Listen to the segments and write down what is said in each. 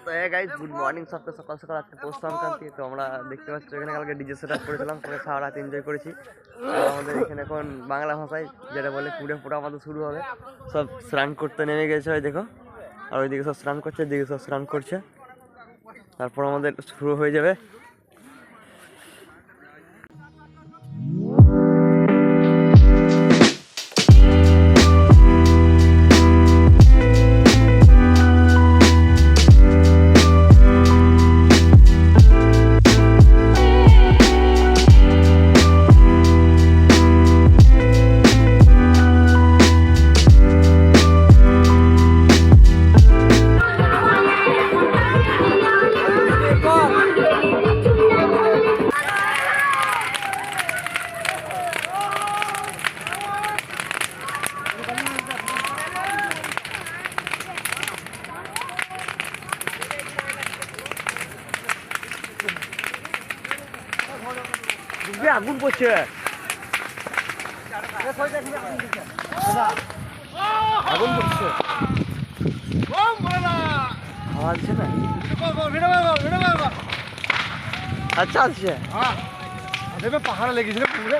তো guys good morning, সবকে সকাল সকাল আজকে পৌষ সংক্রান্তি। তো আমরা দেখতে পাচ্ছি এখানে কালকে ডিজে সেট আপ করেছিলাম, করে সারা রাত এনজয় করেছি। আর আমাদের এখানে এখন বাংলা ভাষায় যেটা বলে কুড়ে ফোটা আমাদের শুরু হবে। সব স্নান করতে নেমে গেছে, ওই দেখো। আর ওইদিকে সব স্নান করছে, এদিকে সব স্নান করছে। তারপর আমাদের শুরু হয়ে যাবে। আগুন পড়ছে, আগুন পড়ছে, হাওয়া দিচ্ছে না। আচ্ছা আচ্ছা, পাহাড়ে লেগেছিল পুরো।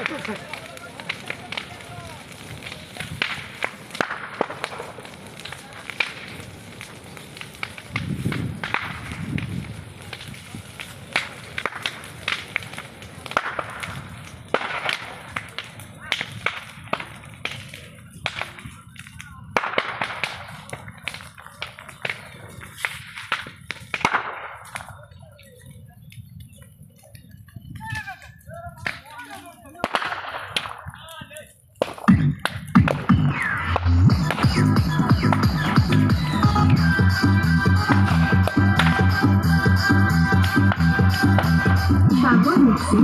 সাগর মিক্সিং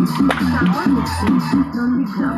নন্দীগ্রাম।